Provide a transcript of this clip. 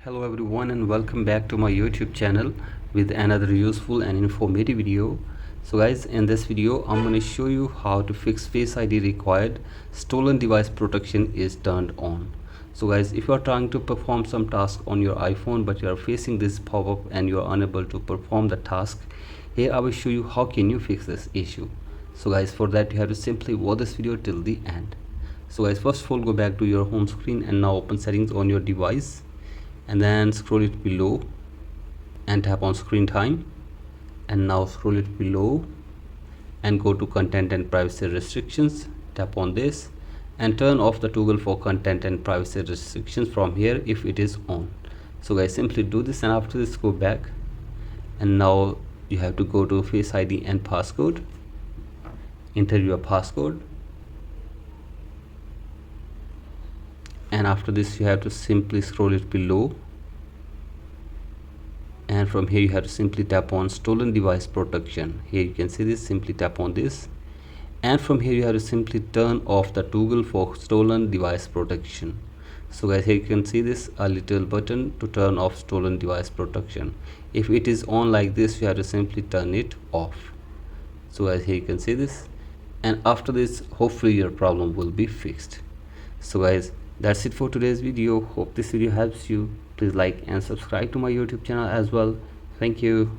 Hello everyone and welcome back to my YouTube channel with another useful and informative video. So guys, in this video I'm going to show you how to fix Face ID required stolen device protection is turned on. So guys, if you are trying to perform some task on your iPhone but you are facing this pop-up and you are unable to perform the task, here I will show you how can you fix this issue. So guys, for that you have to simply watch this video till the end. So guys, first of all go back to your home screen and now open settings on your device and then scroll it below and tap on screen time, and now scroll it below and go to content and privacy restrictions. Tap on this and turn off the toggle for content and privacy restrictions from here if it is on. So guys, simply do this, and after this go back and now you have to go to Face ID and passcode. Enter your passcode, and after this you have to simply scroll it below, and from here you have to simply tap on stolen device protection. Here you can see this, simply tap on this, and from here you have to simply turn off the toggle for stolen device protection. So guys, here you can see this, a little button to turn off stolen device protection. If it is on like this, you have to simply turn it off. So guys, here you can see this, and after this hopefully your problem will be fixed. So guys, that's it for today's video. Hope this video helps you. Please like and subscribe to my YouTube channel as well. Thank you.